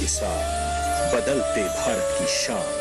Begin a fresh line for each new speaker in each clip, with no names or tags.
साथ बदलते भारत की शान।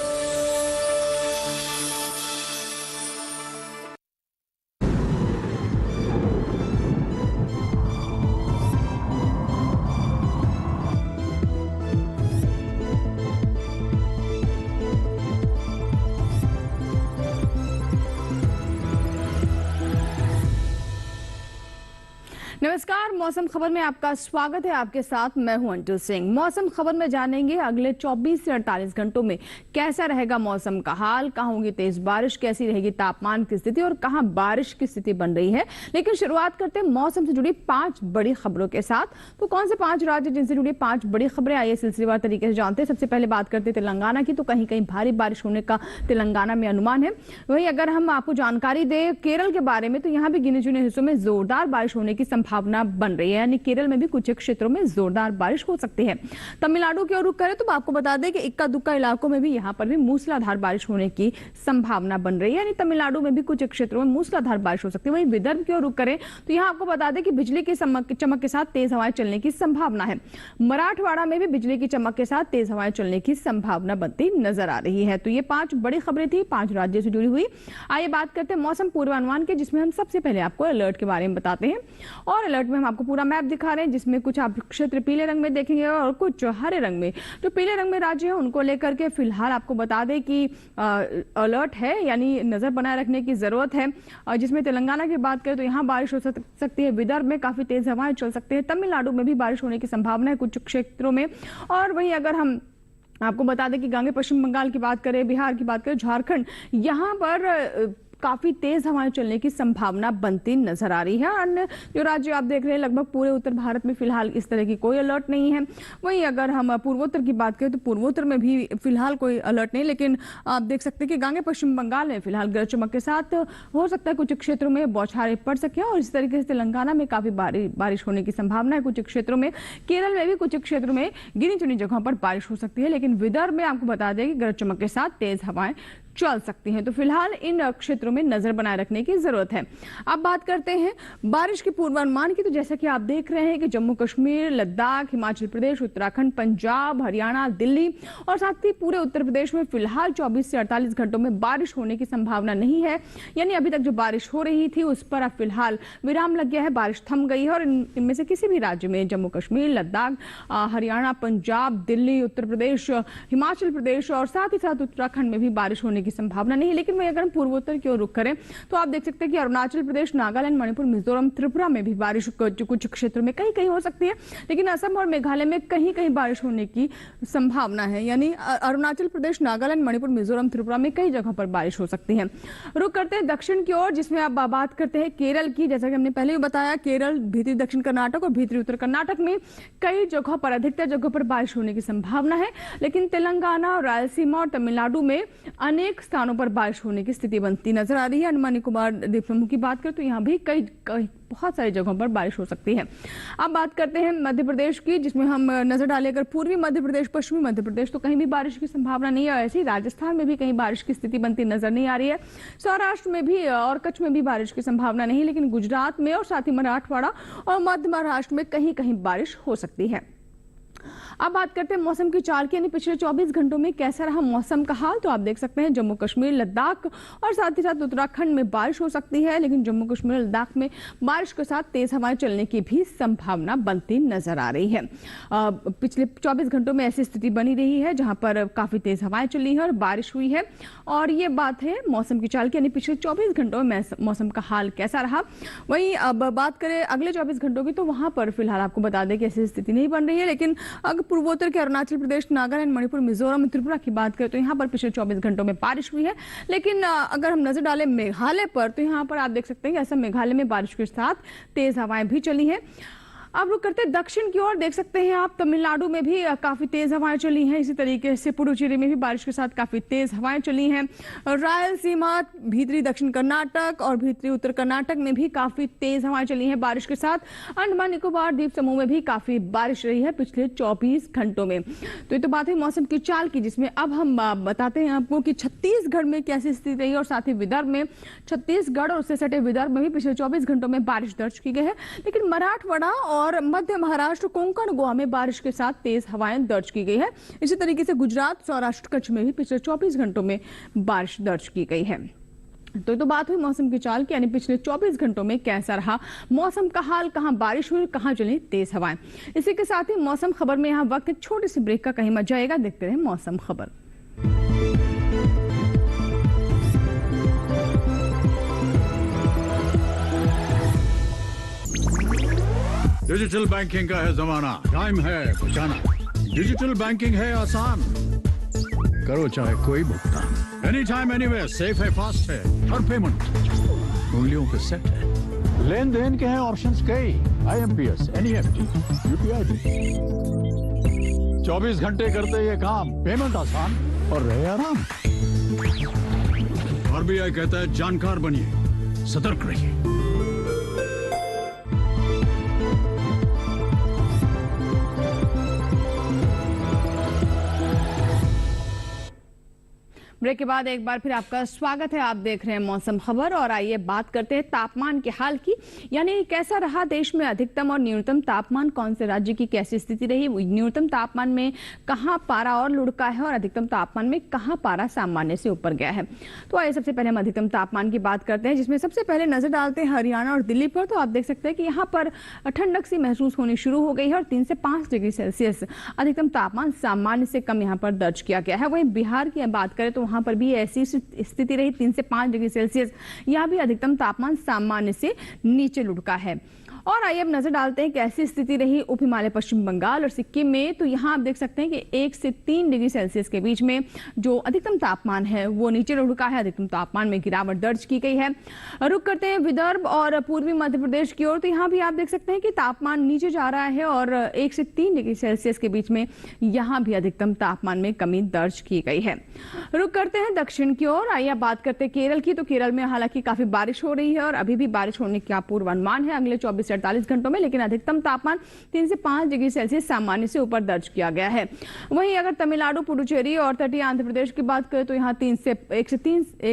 नमस्कार, मौसम खबर में आपका स्वागत है। आपके साथ मैं हूं अंटू सिंह। मौसम खबर में जानेंगे अगले 24 से 48 घंटों में कैसा रहेगा मौसम का हाल, कहां होगी तेज बारिश, कैसी रहेगी तापमान की स्थिति और कहां बारिश की स्थिति बन रही है। लेकिन शुरुआत करते हैं मौसम से जुड़ी 5 बड़ी खबरों के साथ। तो कौन से 5 राज्य जिनसे जुड़ी 5 बड़ी खबरें, आइए सिलसिलेवार तरीके से जानते हैं। सबसे पहले बात करते हैं तेलंगाना की। तो कहीं कहीं भारी बारिश होने का तेलंगाना में अनुमान है। वहीं अगर हम आपको जानकारी दें केरल के बारे में, तो यहाँ भी गिने चुने हिस्सों में जोरदार बारिश होने की संभावना बन रही है, यानी केरल में भी कुछ क्षेत्रों में जोरदार बारिश हो सकती है। तमिलनाडु की ओर रुख करें तो आपको बता दें कि इक्का दुक्का इलाकों में भी यहाँ पर भी मूसलाधार बारिश होने की संभावना बन रही है, यानी तमिलनाडु में भी कुछ क्षेत्रों में मूसलाधार बारिश हो सकती है। वहीं विदर्भ की ओर रुख करें तो यहाँ आपको बता दें कि बिजली की चमक के साथ तेज हवाएं चलने की संभावना है। मराठवाड़ा में भी बिजली की चमक के साथ तेज हवाएं चलने की संभावना बनती नजर आ रही है। तो ये 5 बड़ी खबरें थी 5 राज्यों से जुड़ी हुई। आइए बात करते हैं मौसम पूर्वानुमान के, जिसमें हम सबसे पहले आपको अलर्ट के बारे में बताते हैं। और अलर्ट में हम आपको पूरा मैप दिखा रहे हैं, जिसमें कुछ आप क्षेत्र पीले रंग में देखेंगे और कुछ हरे रंग में। जो पीले रंग में राज्य है उनको लेकर के फिलहाल आपको बता दें कि अलर्ट है, यानी नजर बनाए रखने की जरूरत है। जिसमें तेलंगाना की बात करें तो यहाँ बारिश हो सकती है, विदर्भ में काफी तेज हवाएं चल सकती है, तमिलनाडु में भी बारिश होने की संभावना है कुछ क्षेत्रों में। और वहीं अगर हम आपको बता दें कि गांगे पश्चिम बंगाल की बात करें, बिहार की बात करें, झारखंड, यहाँ पर काफी तेज हवाएं चलने की संभावना बनती नजर आ रही है। अन्य जो राज्य आप देख रहे हैं लगभग पूरे उत्तर भारत में फिलहाल इस तरह की कोई अलर्ट नहीं है। वहीं अगर हम पूर्वोत्तर की बात करें तो पूर्वोत्तर में भी फिलहाल कोई अलर्ट नहीं, लेकिन आप देख सकते हैं कि गांगे पश्चिम बंगाल में फिलहाल गरज चमक के साथ हो सकता है कुछ क्षेत्रों में बौछारें पड़ सके। और इस तरीके से तेलंगाना में काफी बारिश होने की संभावना है कुछ क्षेत्रों में। केरल में भी कुछ क्षेत्रों में गिनी चुनी जगहों पर बारिश हो सकती है, लेकिन विदर्भ में आपको बता दें कि गरज चमक के साथ तेज हवाएं चल सकती हैं। तो फिलहाल इन क्षेत्रों में नजर बनाए रखने की जरूरत है। अब बात करते हैं बारिश के पूर्वानुमान की। तो जैसा कि आप देख रहे हैं कि जम्मू कश्मीर, लद्दाख, हिमाचल प्रदेश, उत्तराखंड, पंजाब, हरियाणा, दिल्ली और साथ ही पूरे उत्तर प्रदेश में फिलहाल 24 से 48 घंटों में बारिश होने की संभावना नहीं है। यानी अभी तक जो बारिश हो रही थी उस पर अब फिलहाल विराम लग गया है, बारिश थम गई है। और इनमें से किसी भी राज्य में, जम्मू कश्मीर, लद्दाख, हरियाणा, पंजाब, दिल्ली, उत्तर प्रदेश, हिमाचल प्रदेश और साथ ही साथ उत्तराखंड में भी बारिश होने की संभावना नहीं है। लेकिन वहीं अगर हम पूर्वोत्तर की ओर रुख करें तो आप देख सकते हैं कि अरुणाचल प्रदेश, नागालैंड, मणिपुर, मिजोरम, त्रिपुरा में भी बारिश कुछ क्षेत्रों में कहीं कहीं हो सकती है। लेकिन असम और मेघालय में कहीं कहीं बारिश होने की संभावना है, यानी अरुणाचल प्रदेश, नागालैंड, मणिपुर, मिजोरम, त्रिपुरा में कई जगहों पर बारिश हो सकती है। रुख करते हैं दक्षिण की ओर, जिसमें आप बात करते हैं केरल की। जैसा कि हमने पहले भी बताया, केरल, भीतरी दक्षिण कर्नाटक और भीतरी उत्तर कर्नाटक में कई जगहों पर, अधिकतर जगहों पर बारिश होने की संभावना है। लेकिन तेलंगाना, रायलसीमा और तमिलनाडु में अनेक स्थानों पर बारिश होने की स्थिति बनती नजर आ रही है। अंडमान निकोबार द्वीप समूह की बात करें तो यहाँ भी कई बहुत सारी जगहों पर बारिश हो सकती है। अब बात करते हैं मध्य प्रदेश की, जिसमें हम नजर डालें अगर पूर्वी मध्य प्रदेश, पश्चिमी मध्य प्रदेश, तो कहीं भी बारिश की संभावना नहीं है। ऐसे ही राजस्थान में भी कहीं बारिश की स्थिति बनती नजर नहीं आ रही है। सौराष्ट्र में भी और कच्छ में भी बारिश की संभावना नहीं, लेकिन गुजरात में और साथ ही मराठवाड़ा और मध्य महाराष्ट्र में कहीं कहीं बारिश हो सकती है। अब बात करते हैं मौसम की चाल की, यानी पिछले 24 घंटों में कैसा रहा मौसम का हाल। तो आप देख सकते हैं जम्मू कश्मीर, लद्दाख और साथ ही साथ उत्तराखंड में बारिश हो सकती है, लेकिन जम्मू कश्मीर, लद्दाख में बारिश के साथ तेज हवाएं चलने की भी संभावना बनती नजर आ रही है। पिछले 24 घंटों में ऐसी स्थिति बनी रही है जहां पर काफी तेज हवाएं चली है और बारिश हुई है। और ये बात है मौसम की चाल की, यानी पिछले 24 घंटों में मौसम का हाल कैसा रहा। वहीं अब बात करें अगले 24 घंटों की, तो वहां पर फिलहाल आपको बता दें कि ऐसी स्थिति नहीं बन रही है। लेकिन अगर पूर्वोत्तर के अरुणाचल प्रदेश, नागालैंड, मणिपुर, मिजोरम, त्रिपुरा की बात करें तो यहाँ पर पिछले 24 घंटों में बारिश हुई है। लेकिन अगर हम नजर डालें मेघालय पर, तो यहाँ पर आप देख सकते हैं कि ऐसा मेघालय में बारिश के साथ तेज हवाएं भी चली हैं। अब रुक करते दक्षिण की ओर, देख सकते हैं आप तमिलनाडु में भी काफी तेज हवाएं चली हैं। इसी तरीके से पुडुचेरी में भी बारिश के साथ काफी तेज हवाएं चली हैं। रायलसीमा, भीतरी दक्षिण कर्नाटक और भीतरी उत्तर कर्नाटक में भी काफी तेज हवाएं चली हैं बारिश के साथ। अंडमान निकोबार द्वीप समूह में भी काफी बारिश रही है पिछले 24 घंटों में। तो ये तो बात है मौसम की चाल की, जिसमें अब हम बताते हैं आपको कि छत्तीसगढ़ में कैसी स्थिति रही और साथ ही विदर्भ में, छत्तीसगढ़ और उससे सटे विदर्भ में भी पिछले 24 घंटों में बारिश दर्ज की गई है। लेकिन मराठवाड़ा और मध्य महाराष्ट्र, कोंकण, गोवा में बारिश के साथ तेज हवाएं दर्ज की गई है। इसी तरीके से गुजरात, सौराष्ट्र, कच्छ में भी पिछले 24 घंटों में बारिश दर्ज की गई है। तो बात हुई मौसम की चाल की, यानी पिछले 24 घंटों में कैसा रहा मौसम का हाल, कहां बारिश हुई, कहां चली तेज हवाएं। इसी के साथ ही मौसम खबर में यहाँ वक्त एक छोटे से ब्रेक का, कहीं मत जाएगा, देखते रहे मौसम खबर।
डिजिटल बैंकिंग का है जमाना, टाइम है बचाना। डिजिटल बैंकिंग है आसान, करो चाहे कोई भुगतान, एनी टाइम एनीवेयर, सेफ है, फास्ट है, हर पेमेंट उंगलियों पे सेट है। लेन देन के हैं ऑप्शंस कई, IMPS, NEFT, UPI भी। 24 घंटे करते ये काम, पेमेंट आसान और रहे आराम। RBI कहता है जानकार बनिए, सतर्क रहिए।
ब्रेक के बाद एक बार फिर आपका स्वागत है। आप देख रहे हैं मौसम खबर और आइए बात करते हैं तापमान के हाल की, यानी कैसा रहा देश में अधिकतम और न्यूनतम तापमान, कौन से राज्य की कैसी स्थिति रही, न्यूनतम तापमान में कहां पारा और लुढ़का है और अधिकतम तापमान में कहां पारा सामान्य से ऊपर गया है। तो आइए सबसे पहले हम अधिकतम तापमान की बात करते हैं, जिसमें सबसे पहले नजर डालते हैं हरियाणा और दिल्ली पर। तो आप देख सकते हैं कि यहाँ पर ठंडक सी महसूस होनी शुरू हो गई है और 3 से 5 डिग्री सेल्सियस अधिकतम तापमान सामान्य से कम यहाँ पर दर्ज किया गया है। वहीं बिहार की बात करें तो वहां पर भी ऐसी स्थिति रही, 3 से 5 डिग्री सेल्सियस, यहाँ भी अधिकतम तापमान सामान्य से नीचे लुढ़का है। और आइए अब नजर डालते हैं कैसी स्थिति रही उप हिमालय, पश्चिम बंगाल और सिक्किम में। तो यहाँ आप देख सकते हैं कि 1 से 3 डिग्री सेल्सियस के बीच में जो अधिकतम तापमान है वो नीचे लुढ़का है, अधिकतम तापमान में गिरावट दर्ज की गई है। रुक करते हैं विदर्भ और पूर्वी मध्य प्रदेश की ओर। तो यहाँ भी आप देख सकते हैं कि तापमान नीचे जा रहा है और 1 से 3 डिग्री सेल्सियस के बीच में यहाँ भी अधिकतम तापमान में कमी दर्ज की गई है। रुक करते हैं दक्षिण की ओर। आइए बात करते हैं केरल की। तो केरल में हालांकि काफी बारिश हो रही है और अभी भी बारिश होने का पूर्वानुमान है अगले 24 से 48 घंटों में, लेकिन अधिकतम तापमान 3 से 5 डिग्री सेल्सियस सामान्य से ऊपर दर्ज किया गया है। वहीं अगर तमिलनाडु, पुडुचेरी और तटीय आंध्र प्रदेश की बात करें तो यहाँ 1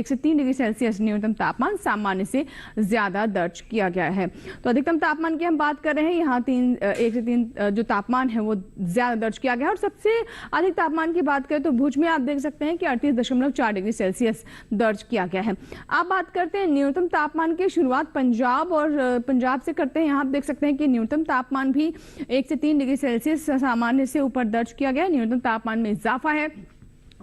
से 3 डिग्री सेल्सियस न्यूनतम तापमान सामान्य से ज्यादा दर्ज किया गया है। तो अधिकतम तापमान की हम बात कर रहे हैं, यहाँ 1 से 3 जो तापमान है वो ज्यादा दर्ज किया गया है। और सबसे अधिक तापमान की बात करें तो भुज में आप देख सकते हैं कि 38.4 डिग्री सेल्सियस दर्ज किया गया है। अब बात करते हैं न्यूनतम तापमान की, शुरुआत पंजाब और पंजाब से करते हैं। यहाँ आप देख सकते हैं कि न्यूनतम तापमान भी 1 से 3 डिग्री सेल्सियस सामान्य से ऊपर दर्ज किया गया है, न्यूनतम तापमान में इजाफा है।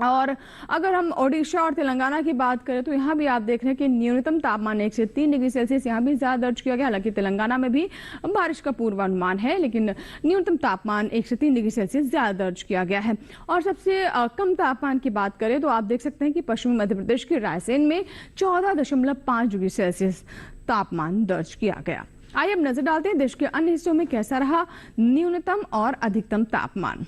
और अगर हम ओडिशा और तेलंगाना की बात करें तो यहाँ भी आप देख रहे हैं कि न्यूनतम तापमान 1 से 3 डिग्री सेल्सियस यहाँ भी ज्यादा दर्ज किया गया। हालांकि तेलंगाना में भी बारिश का पूर्वानुमान है, लेकिन न्यूनतम तापमान 1 से 3 डिग्री सेल्सियस ज्यादा दर्ज किया गया है। और सबसे कम तापमान की बात करें तो आप देख सकते हैं कि पश्चिमी मध्य प्रदेश के रायसेन में 14.5 डिग्री सेल्सियस तापमान दर्ज किया गया। आइए अब नजर डालते हैं देश के अन्य हिस्सों में कैसा रहा न्यूनतम और अधिकतम तापमान।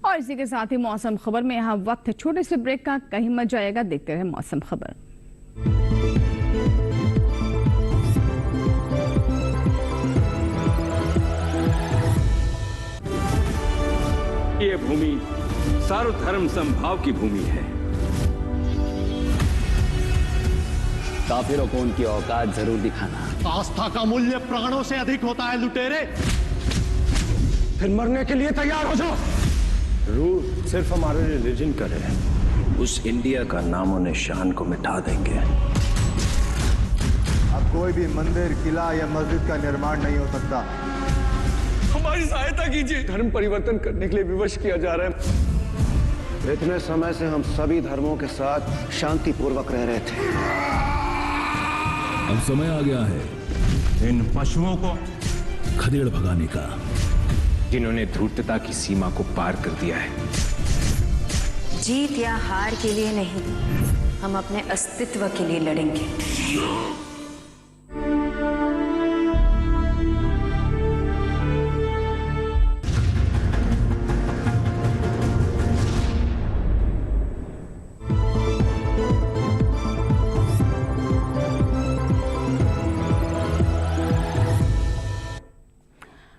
और इसी के साथ ही मौसम खबर में यहाँ वक्त है छोटे से ब्रेक का, कहीं मत जाएगा, देखते रहे मौसम खबर।
ये भूमि सर्वधर्म समभाव की भूमि है।
काफिरों को उनकी औकात जरूर दिखाना।
आस्था का मूल्य प्राणों से अधिक होता है लुटेरे।
फिर मरने के लिए तैयार हो जाओ।
रूल सिर्फ हमारे रिलीजन का है, उस इंडिया का नामो निशान को मिटा देंगे।
अब कोई भी मंदिर, किला या मस्जिद का निर्माण नहीं हो सकता।
हमारी सहायता कीजिए। धर्म परिवर्तन करने के लिए विवश किया जा रहा है।
इतने समय से हम सभी धर्मों के साथ शांतिपूर्वक रह रहे थे।
अब समय आ गया है
इन पशुओं को
खदेड़ भगाने का,
जिन्होंने धूर्तता की सीमा को पार कर दिया है।
जीत या हार के लिए नहीं, हम अपने अस्तित्व के लिए लड़ेंगे।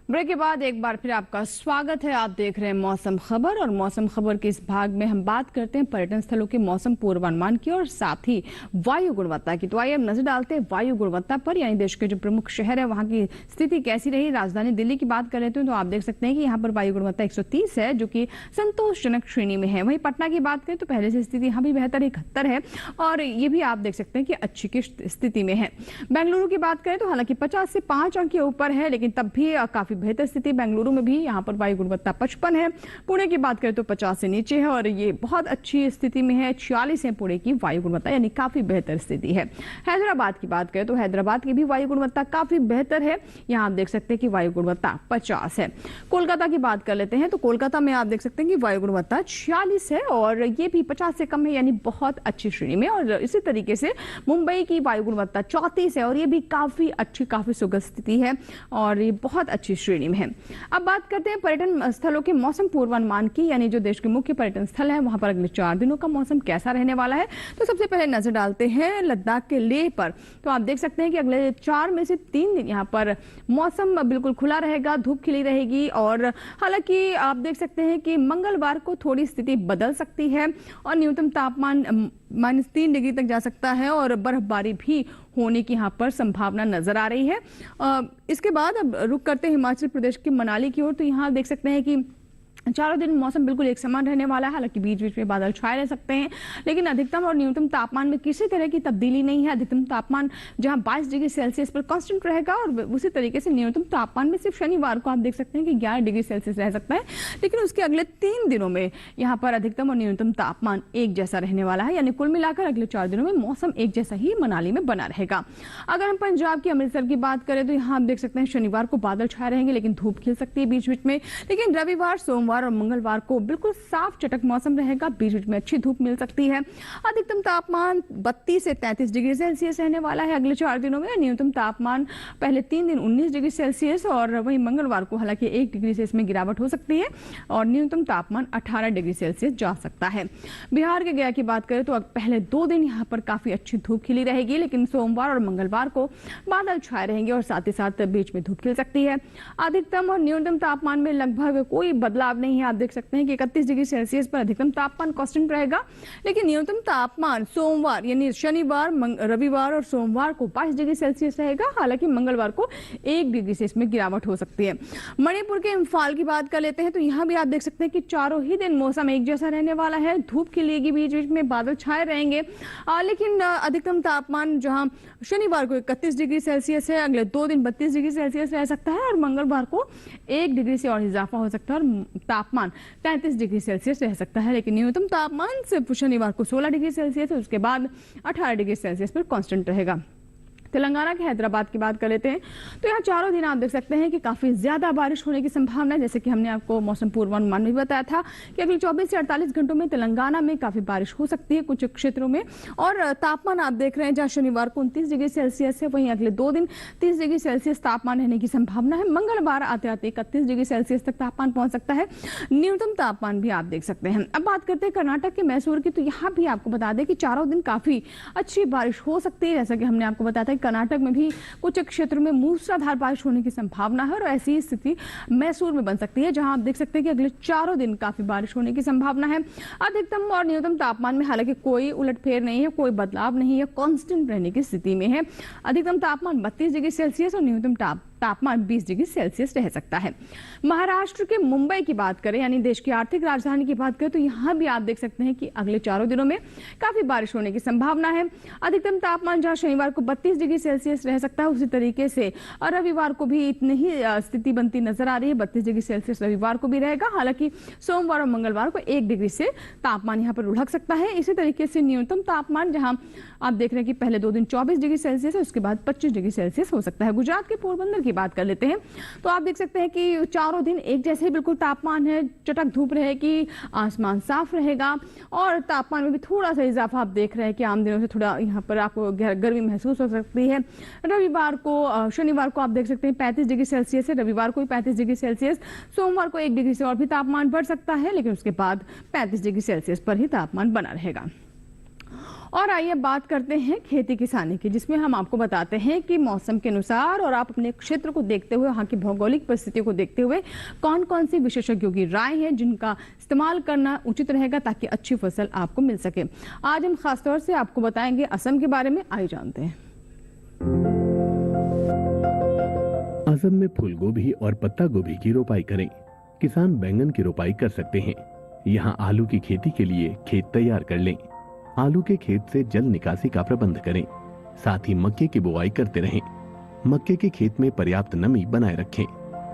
ब्रेक के बाद एक बार फिर आपका स्वागत है। आप देख रहे हैं मौसम खबर, और मौसम खबर के इस भाग में हम बात करते हैं पर्यटन स्थलों के मौसम पूर्वानुमान की और साथ ही वायु गुणवत्ता की। तो आइए हम नजर डालते हैं वायु गुणवत्ता पर, यानी देश के जो प्रमुख शहर है वहां की स्थिति कैसी रही। राजधानी दिल्ली की बात करें तो आप देख सकते हैं कि यहाँ पर वायु गुणवत्ता 130 है, जो कि संतोषजनक श्रेणी में है। वहीं पटना की बात करें तो पहले से स्थिति यहाँ भी बेहतर 71 है, और ये भी आप देख सकते हैं कि अच्छी की स्थिति में है। बेंगलुरु की बात करें तो हालांकि 50 से 5 अंक के ऊपर है, लेकिन तब भी काफी बेहतर स्थिति बेंगलुरु में भी। यहाँ पर वायु गुणवत्ता 55 है। पुणे की बात करें तो 50 से नीचे है, और ये बहुत अच्छी स्थिति में है। 46 है पुणे की वायु गुणवत्ता, यानी काफी बेहतर स्थिति है। हैदराबाद की बात करें तो हैदराबाद की भी वायु गुणवत्ता काफी बेहतर है। यहाँ आप देख सकते हैं कि वायु गुणवत्ता 50 है। कोलकाता की बात कर लेते हैं तो कोलकाता में आप देख सकते हैं कि वायु गुणवत्ता 46 है, और ये भी 50 से कम है, यानी बहुत अच्छी श्रेणी में। और इसी तरीके से मुंबई की वायु गुणवत्ता 34 है, और ये भी काफी अच्छी, काफी सुगम स्थिति है, और ये बहुत अच्छी श्रेणी में है। अब बात करते हैं पर्यटन स्थलों के मौसम पूर्वानुमान की, यानी जो देश के मुख्य पर्यटन स्थल है वहां पर अगले 4 दिनों का मौसम कैसा रहने वाला है। तो सबसे पहले नजर डालते हैं लद्दाख के लेह पर। तो आप देख सकते हैं कि अगले 4 में से 3 दिन यहाँ पर मौसम बिल्कुल खुला रहेगा, धूप खिली रहेगी, और हालांकि आप देख सकते हैं कि मंगलवार को थोड़ी स्थिति बदल सकती है, और न्यूनतम तापमान -3 डिग्री तक जा सकता है, और बर्फबारी भी होने की यहाँ पर संभावना नजर आ रही है। इसके बाद अब रुक करते हैं हिमाचल प्रदेश के मनाली की ओर। तो यहाँ देख सकते हैं कि 4 दिन मौसम बिल्कुल एक समान रहने वाला है। हालांकि बीच बीच में बादल छाए रह सकते हैं, लेकिन अधिकतम और न्यूनतम तापमान में किसी तरह की तब्दीली नहीं है। अधिकतम तापमान जहां 22 डिग्री सेल्सियस पर कांस्टेंट रहेगा, और उसी तरीके से न्यूनतम तापमान में सिर्फ शनिवार को आप देख सकते हैं कि 11 डिग्री सेल्सियस रह सकता है। लेकिन उसके अगले 3 दिनों में यहाँ पर अधिकतम और न्यूनतम तापमान एक जैसा रहने वाला है, यानी कुल मिलाकर अगले 4 दिनों में मौसम एक जैसा ही मनाली में बना रहेगा। अगर हम पंजाब के अमृतसर की बात करें तो यहाँ आप देख सकते हैं शनिवार को बादल छाए रहेंगे, लेकिन धूप खिल सकती है बीच बीच में। लेकिन रविवार, सोमवार और मंगलवार को बिल्कुल साफ चटक मौसम रहेगा, बीच बीच में अच्छी धूप मिल सकती है। अधिकतम तापमान 32 से 33 डिग्री सेल्सियस रहने वाला है अगले 4 दिनों में। न्यूनतम तापमान पहले 3 दिन 19 डिग्री सेल्सियस, और वहीं मंगलवार को हालांकि 1 डिग्री से इसमें गिरावट हो सकती है, और न्यूनतम तापमान 18 डिग्री सेल्सियस जा सकता है। बिहार के गया की बात करें तो पहले 2 दिन यहाँ पर काफी अच्छी धूप खिली रहेगी, लेकिन सोमवार और मंगलवार को बादल छाए रहेंगे, और साथ ही साथ बीच में धूप खिल सकती है। अधिकतम और न्यूनतम तापमान में लगभग कोई बदलाव नहीं है। आप देख सकते हैं कि 31 डिग्री सेल्सियस पर अधिकतम तापमान कांस्टेंट रहेगा, लेकिन न्यूनतम तापमान सोमवार यानी शनिवार, रविवार और सोमवार को 22 डिग्री सेल्सियस रहेगा। हालांकि मंगलवार को 1 डिग्री से इसमें गिरावट हो सकती है। मणिपुर के इम्फाल की बात कर लेते हैं तो यहाँ भी आप देख सकते हैं कि चारों ही दिन मौसम एक जैसा रहने वाला है। धूप खिलेगी, बीच बीच में बादल छाए रहेंगे, लेकिन अधिकतम तापमान जहां शनिवार को 31 डिग्री सेल्सियस है, अगले 2 दिन 32 डिग्री सेल्सियस रह सकता है, और मंगलवार को 1 डिग्री से और इजाफा हो सकता है, और तापमान 33 डिग्री सेल्सियस रह सकता है। लेकिन न्यूनतम तापमान सिर्फ शनिवार को 16 डिग्री सेल्सियस है, उसके बाद 18 डिग्री सेल्सियस पर कांस्टेंट रहेगा। तेलंगाना के हैदराबाद की बात कर लेते हैं तो यहाँ चारों दिन आप देख सकते हैं कि काफी ज्यादा बारिश होने की संभावना है। जैसे कि हमने आपको मौसम पूर्वानुमान में बताया था कि अगले 24 से 48 घंटों में तेलंगाना में काफी बारिश हो सकती है कुछ क्षेत्रों में। और तापमान आप देख रहे हैं जहाँ शनिवार को 29 डिग्री सेल्सियस है, वहीं अगले 2 दिन 30 डिग्री सेल्सियस तापमान रहने की संभावना है। मंगलवार आते आते 31 डिग्री सेल्सियस तक तापमान पहुंच सकता है। न्यूनतम तापमान भी आप देख सकते हैं। अब बात करते हैं कर्नाटक के मैसूर की, तो यहाँ भी आपको बता दें कि चारों दिन काफी अच्छी बारिश हो सकती है। जैसा कि हमने आपको बताया था कर्नाटक में भी कुछ क्षेत्रों में मूसलाधार बारिश होने की संभावना है, और ऐसी स्थिति मैसूर में बन सकती है, जहां आप देख सकते हैं कि अगले चारों दिन काफी बारिश होने की संभावना है। अधिकतम और न्यूनतम तापमान में हालांकि कोई उलटफेर नहीं है, कोई बदलाव नहीं है, कांस्टेंट रहने की स्थिति में है। अधिकतम तापमान 32 डिग्री सेल्सियस और न्यूनतम तापमान 20 डिग्री सेल्सियस रह सकता है। महाराष्ट्र के मुंबई की बात करें, यानी देश की आर्थिक राजधानी की बात करें, तो यहां भी आप देख सकते हैं कि अगले चारों दिनों में काफी बारिश होने की संभावना है। अधिकतम तापमान जहां शनिवार को 32 डिग्री सेल्सियस रह सकता है, उसी तरीके से रविवार को भी इतनी ही स्थिति बनती नजर आ रही है। 32 डिग्री सेल्सियस रविवार को भी रहेगा। हालांकि सोमवार और मंगलवार को 1 डिग्री से तापमान यहाँ पर लुढ़क सकता है। इसी तरीके से न्यूनतम तापमान जहां आप देख रहे हैं कि पहले 2 दिन 24 डिग्री सेल्सियस है, उसके बाद 25 डिग्री सेल्सियस हो सकता है। गुजरात के पोरबंदर की की बात कर लेते हैं तो आप देख सकते हैं कि चारों दिन एक जैसे ही बिल्कुल तापमान है, चटक धूप रहेगी, आसमान साफ रहेगा और तापमान में भी थोड़ा सा इजाफा आप देख रहे हैं कि आम दिनों से थोड़ा यहाँ पर आपको गर्मी महसूस हो सकती है। रविवार को, शनिवार को आप देख सकते हैं 35 डिग्री सेल्सियस है, रविवार को भी 35 डिग्री सेल्सियस, सोमवार को 1 डिग्री से और भी तापमान बढ़ सकता है, लेकिन उसके बाद 35 डिग्री सेल्सियस पर ही तापमान बना रहेगा। और आइए बात करते हैं खेती किसानी की, जिसमें हम आपको बताते हैं कि मौसम के अनुसार और आप अपने क्षेत्र को देखते हुए, वहाँ की भौगोलिक परिस्थितियों को देखते हुए कौन कौन सी विशेषज्ञों की राय है जिनका इस्तेमाल करना उचित रहेगा ताकि अच्छी फसल आपको मिल सके। आज हम खासतौर से आपको बताएंगे असम के बारे में। आइए जानते हैं।
असम में फूल गोभी और पत्ता गोभी की रोपाई करें। किसान बैंगन की रोपाई कर सकते हैं। यहाँ आलू की खेती के लिए खेत तैयार कर लें। आलू के खेत से जल निकासी का प्रबंध करें। साथ ही मक्के की बुआई करते रहें। मक्के के खेत में पर्याप्त नमी बनाए रखें।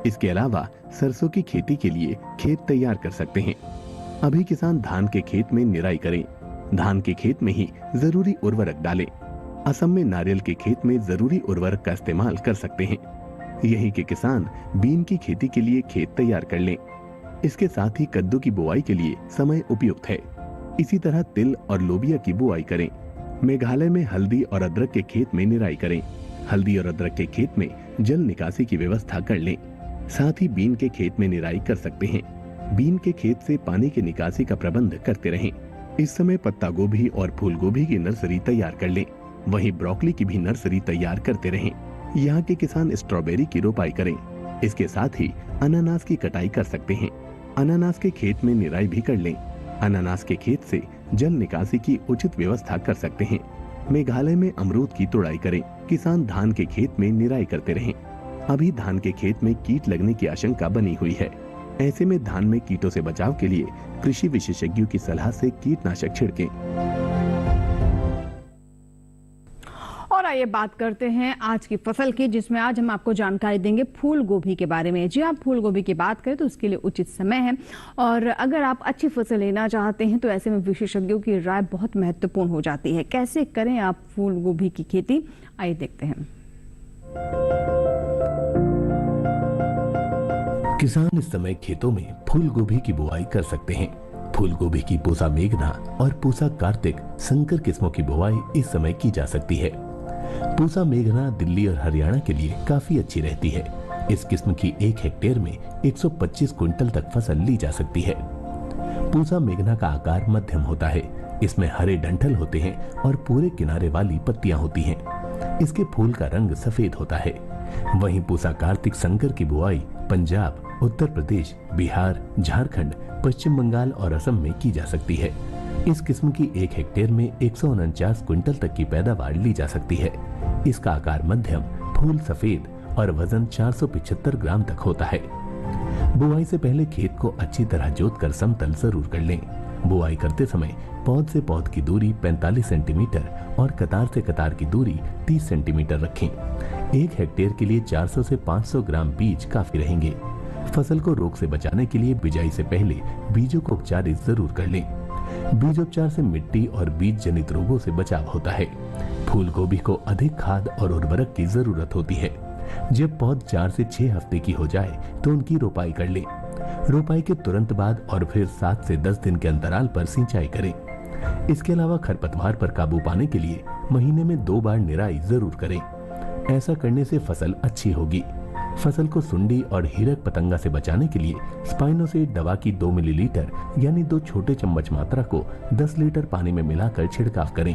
इसके अलावा सरसों की खेती के लिए खेत तैयार कर सकते हैं। अभी किसान धान के खेत में निराई करें। धान के खेत में ही जरूरी उर्वरक डालें। असम में नारियल के खेत में जरूरी उर्वरक का इस्तेमाल कर सकते हैं। यहीं के किसान बीन की खेती के लिए खेत तैयार कर लें। इसके साथ ही कद्दू की बुआई के लिए समय उपयुक्त है। इसी तरह तिल और लोबिया की बुआई करें। मेघालय में हल्दी और अदरक के खेत में निराई करें। हल्दी और अदरक के खेत में जल निकासी की व्यवस्था कर लें। साथ ही बीन के खेत में निराई कर सकते हैं। बीन के खेत से पानी की निकासी का प्रबंध करते रहें। इस समय पत्ता गोभी और फूल गोभी की नर्सरी तैयार कर लें। वहीं ब्रोकली की भी नर्सरी तैयार करते रहें। यहाँ के किसान स्ट्रॉबेरी की रोपाई करें। इसके साथ ही अनानास की कटाई कर सकते हैं। अनानास के खेत में निराई भी कर लें। अनानास के खेत से जल निकासी की उचित व्यवस्था कर सकते हैं। मेघालय में अमरूद की तुड़ाई करें। किसान धान के खेत में निराई करते रहें। अभी धान के खेत में कीट लगने की आशंका बनी हुई है। ऐसे में धान में कीटों से बचाव के लिए कृषि विशेषज्ञों की सलाह से कीटनाशक छिड़कें।
और आइए बात करते हैं आज की फसल की, जिसमें आज हम आपको जानकारी देंगे फूल गोभी के बारे में। जी, आप फूल गोभी की बात करें तो उसके लिए उचित समय है और अगर आप अच्छी फसल लेना चाहते हैं तो ऐसे में विशेषज्ञों की राय बहुत महत्वपूर्ण हो जाती है। कैसे करें आप फूल गोभी की खेती, आइए देखते हैं।
किसान इस समय खेतों में फूल गोभी की बुआई कर सकते हैं। फूल गोभी की पूसा मेघना और पूसा कार्तिक संकर किस्मों की बुआई इस समय की जा सकती है। पूसा मेघना दिल्ली और हरियाणा के लिए काफी अच्छी रहती है। इस किस्म की 1 हेक्टेयर में 125 क्विंटल तक फसल ली जा सकती है। पूसा मेघना का आकार मध्यम होता है। इसमें हरे डंठल होते हैं और पूरे किनारे वाली पत्तियां होती हैं। इसके फूल का रंग सफेद होता है। वहीं पूसा कार्तिक संकर की बुआई पंजाब, उत्तर प्रदेश, बिहार, झारखंड, पश्चिम बंगाल और असम में की जा सकती है। इस किस्म की 1 हेक्टेयर में 149 क्विंटल तक की पैदावार ली जा सकती है। इसका आकार मध्यम, फूल सफेद और वजन 475 ग्राम तक होता है। बुआई से पहले खेत को अच्छी तरह जोतकर समतल जरूर कर लें। बुआई करते समय पौध से पौध की दूरी 45 सेंटीमीटर और कतार से कतार की दूरी 30 सेंटीमीटर रखें। 1 हेक्टेयर के लिए 400 से 500 ग्राम बीज काफी रहेंगे। फसल को रोग से बचाने के लिए बिजाई से पहले बीजों को उपचारित जरूर कर लें। बीजोपचार से मिट्टी और बीज जनित रोगों से बचाव होता है। फूल गोभी को अधिक खाद और उर्वरक की जरूरत होती है। जब पौध 4 से 6 हफ्ते की हो जाए तो उनकी रोपाई कर लें। रोपाई के तुरंत बाद और फिर 7 से 10 दिन के अंतराल पर सिंचाई करें। इसके अलावा खरपतवार पर काबू पाने के लिए महीने में 2 बार निराई जरूर करें। ऐसा करने से फसल अच्छी होगी। फसल को सुंडी और हीरक पतंगा से बचाने के लिए स्पाइनोसेड दवा की 2 मिलीलीटर यानी 2 छोटे चम्मच मात्रा को 10 लीटर पानी में मिलाकर छिड़काव करें।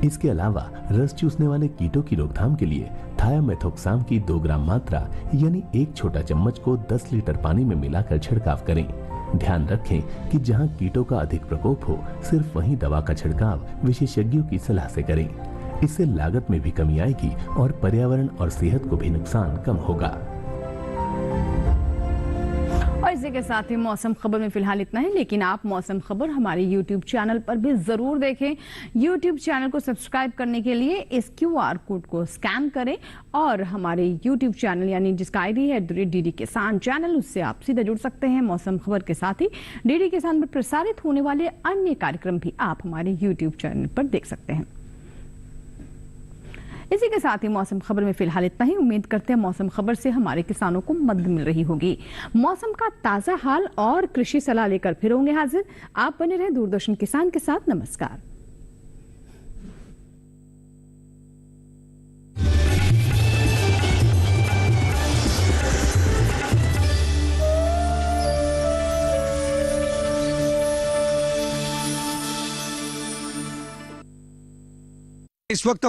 इसके अलावा रस चूसने वाले कीटों की रोकथाम के लिए थायामेथोक्साम की 2 ग्राम मात्रा यानी 1 छोटा चम्मच को 10 लीटर पानी में मिलाकर छिड़काव करें। ध्यान रखें कि जहां कीटों का अधिक प्रकोप हो, सिर्फ वहीं दवा का छिड़काव विशेषज्ञों की सलाह से करें। इससे लागत में भी कमी आएगी और पर्यावरण और सेहत को भी नुकसान कम होगा।
और इसी के साथ ही मौसम खबर में फिलहाल इतना है, लेकिन आप मौसम खबर हमारे YouTube चैनल पर भी जरूर देखें। YouTube चैनल को सब्सक्राइब करने के लिए इस QR कोड को स्कैन करें और हमारे YouTube चैनल यानी जिसका ID है DD किसान चैनल, उससे आप सीधे जुड़ सकते हैं मौसम खबर के साथ ही DD किसान पर प्रसारित होने वाले अन्य कार्यक्रम भी आप हमारे YouTube चैनल पर देख सकते हैं। इसी के साथ ही मौसम खबर में फिलहाल इतना ही। उम्मीद करते हैं मौसम खबर से हमारे किसानों को मदद मिल रही होगी। मौसम का ताजा हाल और कृषि सलाह लेकर फिर होंगे हाजिर। आप बने रहे दूरदर्शन किसान के साथ। नमस्कार।
इस वक्त